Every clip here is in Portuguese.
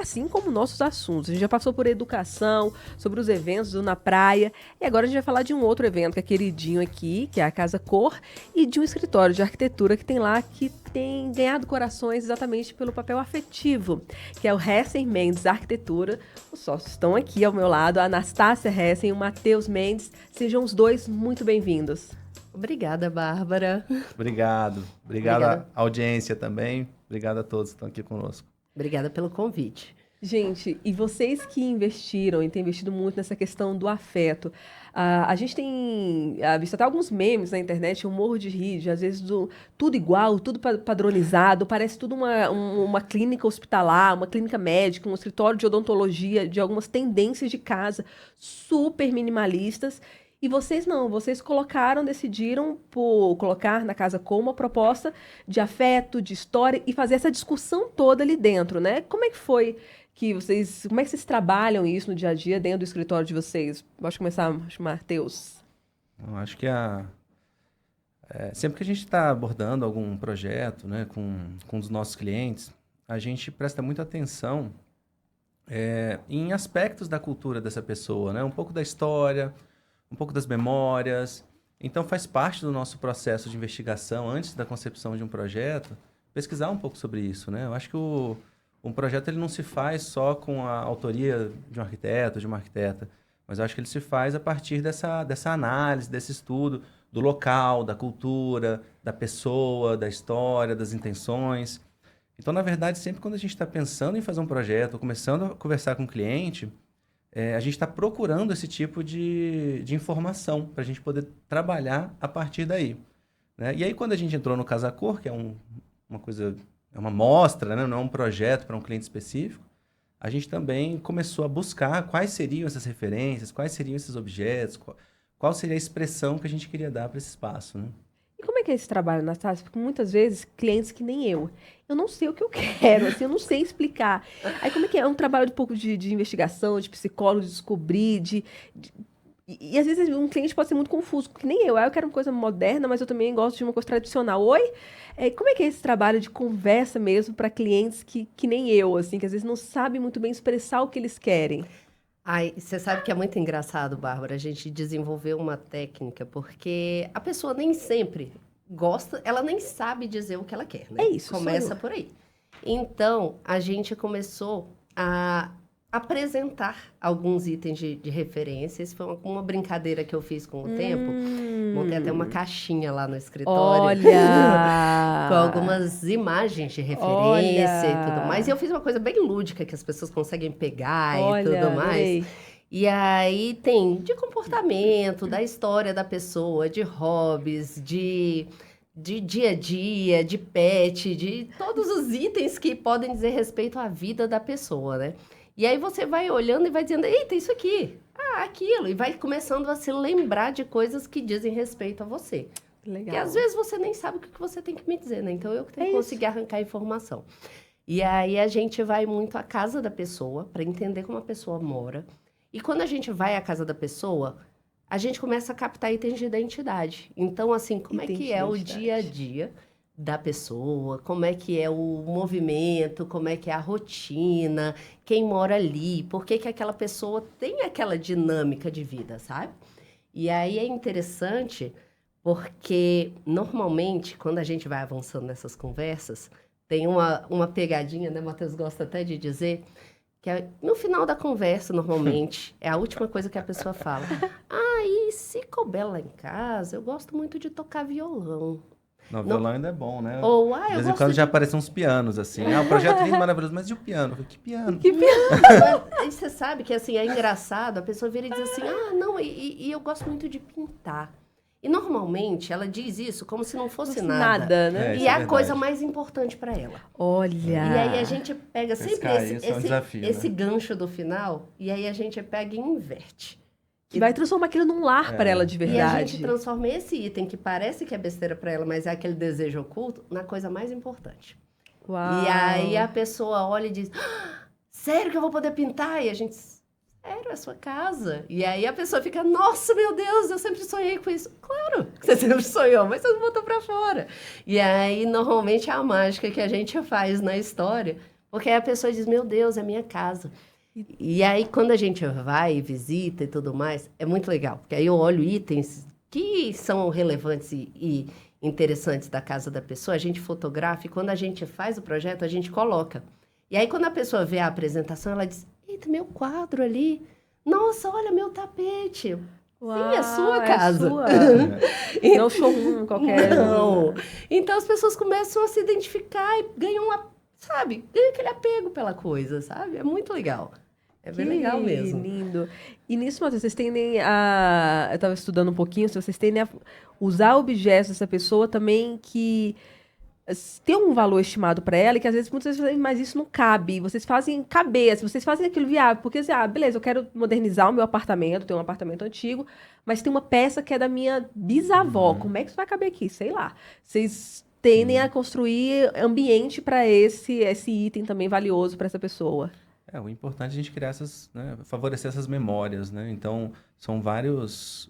assim como nossos assuntos. A gente já passou por educação, sobre os eventos do Na Praia, e agora a gente vai falar de um outro evento que é queridinho aqui, que é a Casa Cor, e de um escritório de arquitetura que tem lá, que tem ganhado corações exatamente pelo papel afetivo, que é o Hessen Mendes Arquitetura. Os sócios estão aqui ao meu lado, a Anastácia Hessen e o Matheus Mendes. Sejam os dois muito bem-vindos. Obrigada, Bárbara. Obrigado. Obrigado à audiência também. Obrigado a todos que estão aqui conosco. Obrigada pelo convite. Gente, e vocês que investiram e têm investido muito nessa questão do afeto, a gente tem visto até alguns memes na internet, um morro de rir, às vezes tudo igual, tudo padronizado, parece tudo uma clínica hospitalar, uma clínica médica, um escritório de odontologia, de algumas tendências de casa super minimalistas. E vocês não, vocês decidiram por colocar na Casa Cor uma proposta de afeto, de história e fazer essa discussão toda ali dentro, né? Como é que vocês trabalham isso no dia a dia dentro do escritório de vocês? Posso começar, Matheus? Eu acho que sempre que a gente está abordando algum projeto, né, com um dos nossos clientes, a gente presta muita atenção em aspectos da cultura dessa pessoa, né? Um pouco da história, um pouco das memórias. Então, faz parte do nosso processo de investigação, antes da concepção de um projeto, pesquisar um pouco sobre isso, né? Eu acho que um projeto ele não se faz só com a autoria de um arquiteto, de uma arquiteta, mas eu acho que ele se faz a partir dessa análise, desse estudo do local, da cultura, da pessoa, da história, das intenções. Então, na verdade, sempre quando a gente está pensando em fazer um projeto, ou começando a conversar com o cliente, a gente está procurando esse tipo de informação para a gente poder trabalhar a partir daí, né? E aí, quando a gente entrou no Casa Cor, que é uma coisa, é uma mostra, né? Não é um projeto para um cliente específico, a gente também começou a buscar quais seriam essas referências, quais seriam esses objetos, qual seria a expressão que a gente queria dar para esse espaço, né? E como é que é esse trabalho, Anastácia? Porque muitas vezes, clientes que nem eu não sei o que eu quero, assim, eu não sei explicar. Aí como é que é? É um trabalho de pouco de investigação, de psicólogo, de descobrir, e às vezes um cliente pode ser muito confuso, que nem eu. Aí eu quero uma coisa moderna, mas eu também gosto de uma coisa tradicional. Oi? Como é que é esse trabalho de conversa mesmo para clientes que nem eu, assim, que às vezes não sabem muito bem expressar o que eles querem? Ai, você sabe que é muito engraçado, Bárbara, a gente desenvolver uma técnica, porque a pessoa nem sempre gosta, ela nem sabe dizer o que ela quer, né? É isso. Começa por aí. Então, a gente começou a apresentar alguns itens de referência. Isso foi uma brincadeira que eu fiz com o tempo. Montei até uma caixinha lá no escritório. Olha! Com algumas imagens de referência e tudo mais. E eu fiz uma coisa bem lúdica, que as pessoas conseguem pegar e tudo mais. Adorei. E aí tem de comportamento, da história da pessoa, de hobbies, de dia a dia, de pet, de todos os itens que podem dizer respeito à vida da pessoa, né? E aí você vai olhando e vai dizendo, eita, isso aqui, aquilo. E vai começando a se lembrar de coisas que dizem respeito a você. Legal. Porque às vezes você nem sabe o que você tem que me dizer, né? Então eu que tenho que conseguir arrancar informação. E aí a gente vai muito à casa da pessoa para entender como a pessoa mora. E quando a gente vai à casa da pessoa, a gente começa a captar itens de identidade. Então, assim, como é que é o dia a dia da pessoa, como é que é o movimento, como é que é a rotina, quem mora ali, por que que aquela pessoa tem aquela dinâmica de vida, sabe? E aí é interessante porque, normalmente, quando a gente vai avançando nessas conversas, tem uma pegadinha, né? O Matheus gosta até de dizer, que no final da conversa, normalmente, é a última coisa que a pessoa fala. E se couber lá em casa, eu gosto muito de tocar violão. Não, violão ainda é bom, né? Ou, de vez em quando já aparecem uns pianos, assim. O projeto lindo, maravilhoso, mas e o piano? Que piano? Que piano? Aí você sabe que, assim, é engraçado, a pessoa vira e diz assim, não, e eu gosto muito de pintar. E, normalmente, ela diz isso como se não fosse nada. Né? E é a coisa mais importante para ela. Olha! E aí a gente pega sempre esse né? gancho do final, e aí a gente pega e inverte. Que vai transformar aquilo num lar para ela de verdade. E a gente transforma esse item, que parece que é besteira para ela, mas é aquele desejo oculto, na coisa mais importante. Uau. E aí a pessoa olha e diz, sério que eu vou poder pintar? E a gente, sério, é a sua casa. E aí a pessoa fica, nossa, meu Deus, eu sempre sonhei com isso. Claro que você sempre sonhou, mas você não botou para fora. E aí, normalmente, é a mágica que a gente faz na história Porque aí a pessoa diz, meu Deus, é minha casa. E aí, quando a gente vai e visita e tudo mais, é muito legal. Porque aí eu olho itens que são relevantes e interessantes da casa da pessoa, a gente fotografa e quando a gente faz o projeto, a gente coloca. E aí, quando a pessoa vê a apresentação, ela diz, eita, meu quadro ali. Nossa, olha, meu tapete. Uau, sim, é sua casa. Sua. Não showroom qualquer. Não. Então, as pessoas começam a se identificar e ganham, ganham aquele apego pela coisa, sabe? É muito legal. É bem legal mesmo. Lindo. E nisso, Matheus, vocês tendem a... Eu estava estudando um pouquinho, se vocês tendem a usar objetos dessa pessoa também que tem um valor estimado para ela e que às vezes, muitas vezes, mas isso não cabe. Vocês fazem caber, vocês fazem aquilo viável. Porque, assim, beleza, eu quero modernizar o meu apartamento, tenho um apartamento antigo, mas tem uma peça que é da minha bisavó. Como é que isso vai caber aqui? Sei lá. Vocês tendem a construir ambiente para esse item também valioso para essa pessoa. O importante é a gente criar favorecer essas memórias, né? Então, são vários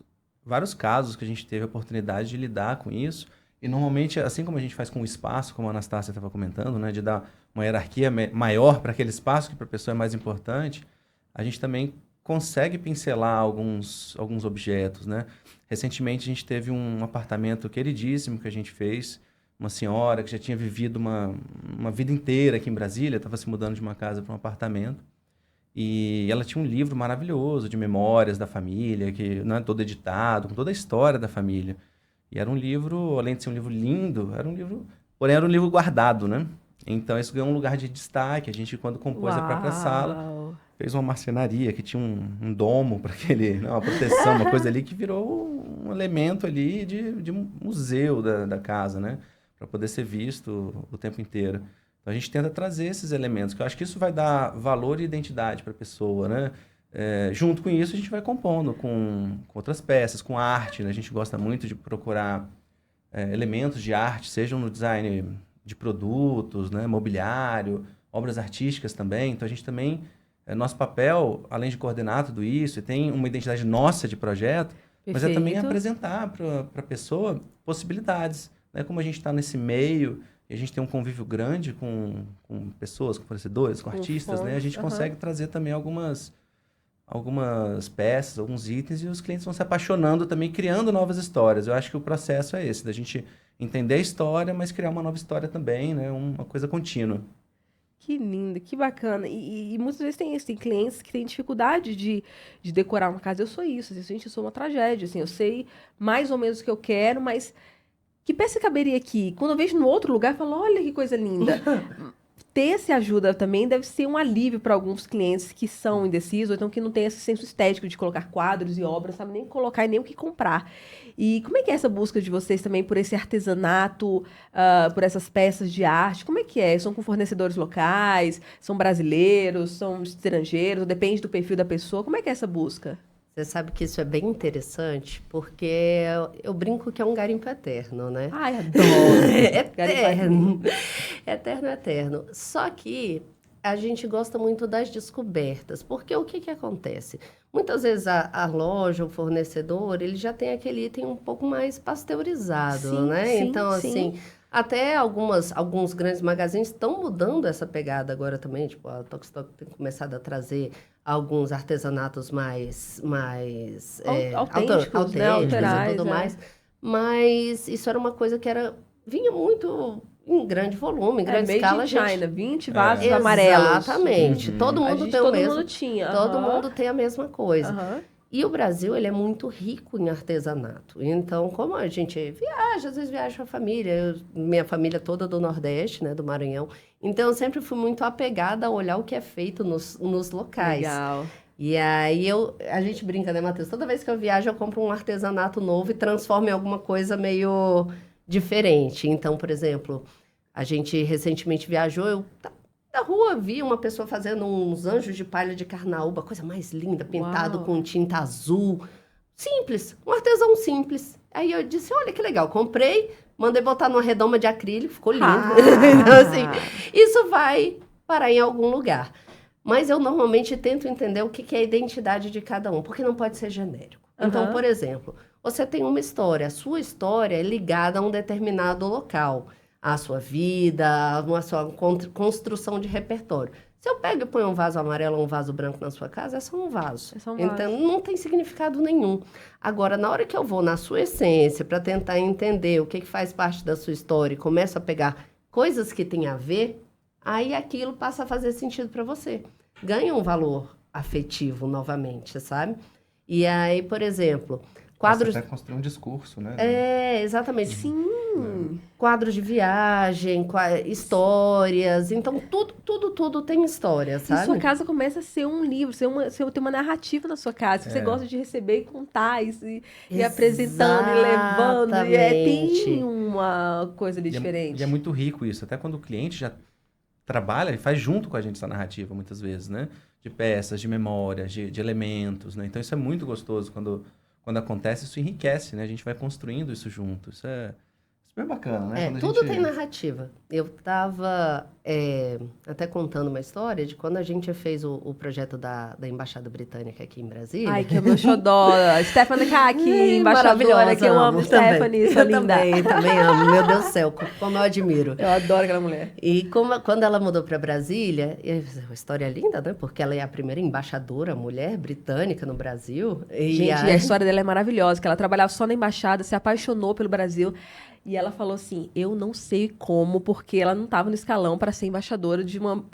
casos que a gente teve a oportunidade de lidar com isso. E, normalmente, assim como a gente faz com o espaço, como a Anastácia estava comentando, né? De dar uma hierarquia maior para aquele espaço, que para a pessoa é mais importante, a gente também consegue pincelar alguns objetos, né? Recentemente, a gente teve um apartamento queridíssimo que a gente fez, uma senhora que já tinha vivido uma vida inteira aqui em Brasília, estava se mudando de uma casa para um apartamento. E ela tinha um livro maravilhoso de memórias da família, que todo editado, com toda a história da família. E era um livro, além de ser um livro lindo, porém era um livro guardado, né? Então isso ganhou um lugar de destaque. A gente, quando compôs a própria sala, fez uma marcenaria que tinha um domo para uma proteção, uma coisa ali que virou um elemento ali de museu da casa, né? Para poder ser visto o tempo inteiro. Então, a gente tenta trazer esses elementos, que eu acho que isso vai dar valor e identidade para a pessoa, né? Junto com isso, a gente vai compondo com outras peças, com arte, né? A gente gosta muito de procurar elementos de arte, sejam no design de produtos, né? Mobiliário, obras artísticas também. Então, a gente também, nosso papel, além de coordenar tudo isso, e tem uma identidade nossa de projeto, mas é também apresentar para a pessoa possibilidades. Como a gente está nesse meio e a gente tem um convívio grande com pessoas, com fornecedores, com artistas, né? A gente consegue trazer também algumas peças, alguns itens e os clientes vão se apaixonando também, criando novas histórias. Eu acho que o processo é esse, da gente entender a história, mas criar uma nova história também, né? Uma coisa contínua. Que lindo, que bacana. E muitas vezes tem isso, tem clientes que têm dificuldade de decorar uma casa. Eu sou isso, assim, gente, eu sou uma tragédia, assim, eu sei mais ou menos o que eu quero, mas que peça caberia aqui? Quando eu vejo no outro lugar, eu falo, olha que coisa linda. Ter essa ajuda também deve ser um alívio para alguns clientes que são indecisos, ou então que não têm esse senso estético de colocar quadros e obras, sabe nem colocar e nem o que comprar. E como é que é essa busca de vocês também por esse artesanato, por essas peças de arte? Como é que é? São com fornecedores locais? São brasileiros? São estrangeiros? Depende do perfil da pessoa. Como é que é essa busca? Você sabe que isso é bem interessante, porque eu brinco que é um garimpo eterno, né? Ai, adoro! Eterno. Eterno, eterno. Só que a gente gosta muito das descobertas, porque o que acontece? Muitas vezes a loja, o fornecedor, ele já tem aquele item um pouco mais pasteurizado, sim, né? Sim, então, sim. assim, até alguns grandes magazines estão mudando essa pegada agora também, tipo, a Tokstok tem começado a trazer alguns artesanatos mais autênticos, né? Autorais, e tudo mais. Mas isso era uma coisa que vinha muito em grande volume, em grande escala. Made in China, 20 vasos amarelos. Exatamente. Todo mundo tem o mesmo. Todo mundo tinha. Todo mundo tem a mesma coisa. Uhum. E o Brasil, ele é muito rico em artesanato. Então, como a gente viaja, às vezes viaja com a família, minha família toda do Nordeste, né, do Maranhão. Então, eu sempre fui muito apegada a olhar o que é feito nos locais. Legal. E aí, a gente brinca, né, Matheus? Toda vez que eu viajo, eu compro um artesanato novo e transformo em alguma coisa meio diferente. Então, por exemplo, a gente recentemente viajou, na rua vi uma pessoa fazendo uns anjos de palha de carnaúba, coisa mais linda, pintado com tinta azul. Simples, um artesão simples. Aí eu disse, olha que legal, comprei, mandei botar numa redoma de acrílico, ficou lindo. Então, assim, isso vai parar em algum lugar. Mas eu normalmente tento entender o que é a identidade de cada um, porque não pode ser genérico. Então, por exemplo, você tem uma história, a sua história é ligada a um determinado local. a sua vida, a sua construção de repertório. Se eu pego e ponho um vaso amarelo ou um vaso branco na sua casa, é só um vaso. É só um vaso. Então, não tem significado nenhum. Agora, na hora que eu vou na sua essência, para tentar entender o que faz parte da sua história e começo a pegar coisas que têm a ver, aí aquilo passa a fazer sentido para você. Ganha um valor afetivo novamente, sabe? E aí, por exemplo, quadros... Você até construir um discurso, né? Exatamente. Sim. Quadros de viagem, histórias. Então, tudo tem história, sabe? E sua casa começa a ser um livro, ter uma narrativa na sua casa, que você gosta de receber e contar, e apresentando, e levando. Tem uma coisa ali diferente. E é muito rico isso. Até quando o cliente já trabalha e faz junto com a gente essa narrativa, muitas vezes, né? De peças, de memórias, de elementos, né? Então, isso é muito gostoso. Quando acontece, isso enriquece, né? A gente vai construindo isso junto. Isso é super bacana, né? Tudo tem narrativa. Eu estava até contando uma história de quando a gente fez o projeto da Embaixada Britânica aqui em Brasília. Ai, que é o meu xodó. Stephanie Kaki, embaixadora, que eu amo Stephanie, sua linda. Também amo. Meu Deus do céu, como eu admiro. Eu adoro aquela mulher. E quando ela mudou para Brasília, uma história linda, né? Porque ela é a primeira embaixadora mulher britânica no Brasil. Gente, a história dela é maravilhosa, que ela trabalhava só na embaixada, se apaixonou pelo Brasil. E ela falou assim, eu não sei como, porque ela não estava no escalão para ser embaixadora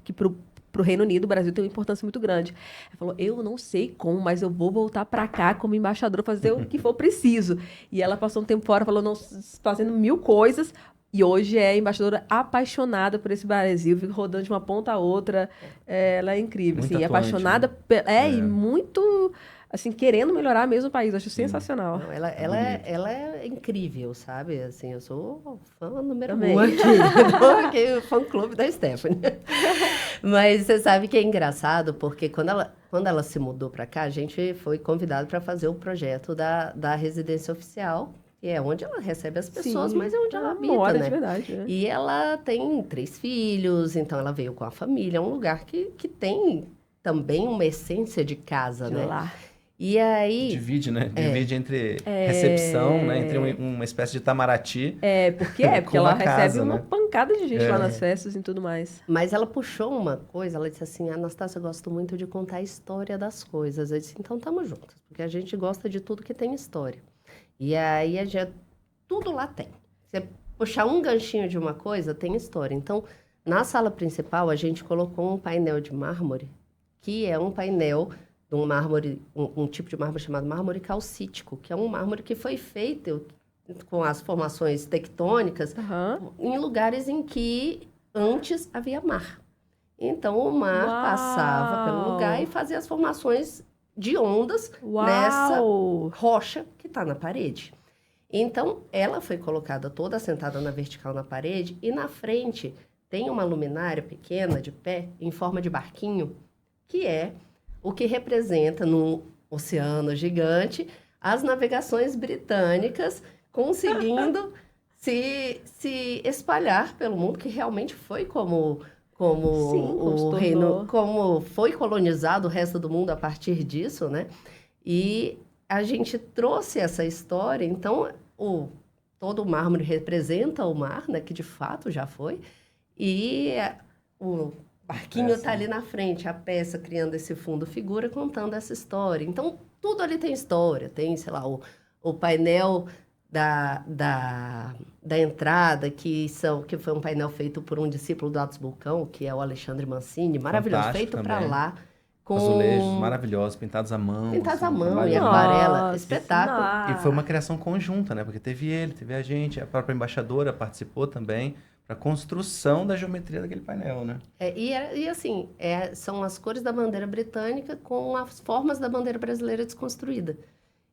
que pro Reino Unido, o Brasil tem uma importância muito grande. Ela falou, eu não sei como, mas eu vou voltar para cá como embaixadora, fazer o que for preciso. E ela passou um tempo fora, falou, não, fazendo 1000 coisas, e hoje é embaixadora apaixonada por esse Brasil, fica rodando de uma ponta a outra. Ela é incrível, muito assim, atuante, apaixonada, né? e muito... assim, querendo melhorar mesmo o país. Eu acho sensacional. Não, ela é incrível, sabe? Assim, eu sou fã número 1 aqui, o fã-clube da Stephanie. Mas você sabe que é engraçado, porque quando ela se mudou para cá, a gente foi convidado para fazer o projeto da residência oficial, que é onde ela recebe as pessoas, mas é onde ela habita, mora, né? De verdade, né? E ela tem 3 filhos, então ela veio com a família. É um lugar que tem também uma essência de casa, né? Lá. E aí... Divide, né? Divide entre recepção, né? Entre uma espécie de Itamaraty. Porque ela recebe uma pancada de gente lá nas festas e tudo mais. Mas ela puxou uma coisa, ela disse assim, Anastácia, eu gosto muito de contar a história das coisas. Eu disse, então tamo juntos, porque a gente gosta de tudo que tem história. E aí, tudo lá tem. Você puxar um ganchinho de uma coisa, tem história. Então, na sala principal, a gente colocou um painel de mármore, que é um painel... um mármore, um tipo de mármore chamado mármore calcítico, que é um mármore que foi feito com as formações tectônicas em lugares em que antes havia mar. Então, o mar passava pelo lugar e fazia as formações de ondas nessa rocha que está na parede. Então, ela foi colocada toda assentada na vertical na parede e na frente tem uma luminária pequena de pé em forma de barquinho, que é o que representa, num oceano gigante, as navegações britânicas conseguindo se espalhar pelo mundo, que realmente foi como o reino, como foi colonizado o resto do mundo a partir disso, né? E a gente trouxe essa história, então todo o mármore representa o mar, né? Que de fato já foi, e o barquinho está ali na frente, a peça criando esse fundo figura, contando essa história. Então, tudo ali tem história. Tem, sei lá, o painel da entrada, que foi um painel feito por um discípulo do Atos Bulcão, que é o Alexandre Mancini, maravilhoso, feito para lá. Com azulejos maravilhosos, pintados à mão. Pintados à mão e aquarela, espetáculo. E foi uma criação conjunta, né? Porque teve a gente, a própria embaixadora participou também, para a construção da geometria daquele painel, né? E assim, são as cores da bandeira britânica com as formas da bandeira brasileira desconstruída.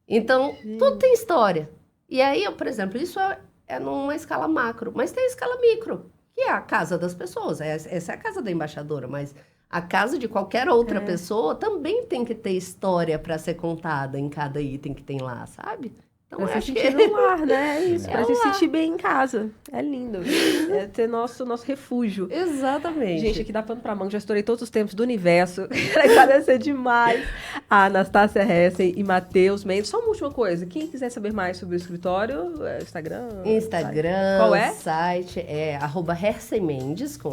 Então, tudo tem história. E aí, por exemplo, isso é numa escala macro, mas tem a escala micro, que é a casa das pessoas. Essa é a casa da embaixadora, mas a casa de qualquer outra pessoa também tem que ter história para ser contada em cada item que tem lá, sabe? Então, Pra eu se acho sentir que no lar, né? Isso, É pra o se lar. sentir bem em casa. É lindo. É ter nosso refúgio. Exatamente. Gente, aqui dá pano pra manga, já estourei todos os tempos do universo. Quero agradecer demais a Anastácia Hessen e Matheus Mendes. Só uma última coisa, quem quiser saber mais sobre o escritório, Instagram? Instagram, Qual é? site é @Hersem Mendes, com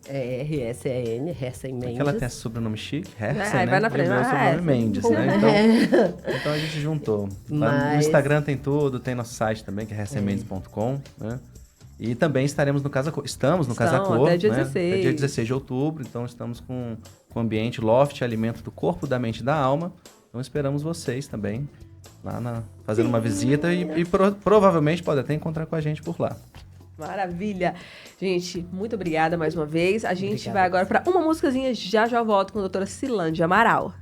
RSEN, Hersem Mendes. Porque ela tem esse sobrenome chique, Hersen, aí né? vai na E o frente. meu Ah, sobrenome Hersen. Mendes, né? Então a gente juntou. Lá no Mas- Instagram tem tudo, tem nosso site também, que é hersenmendes.com, né? E também estaremos no Casa Cor. Estamos no Casa Cor, até dia né? 16. Até dia 16 de outubro, então estamos com o ambiente loft, alimento do corpo, da mente e da alma. Então esperamos vocês também lá fazendo uma visita e provavelmente pode até encontrar com a gente por lá. Maravilha. Gente, muito obrigada mais uma vez. A gente Obrigada. vai agora para uma musicazinha, já volto com a doutora Cilândia Amaral.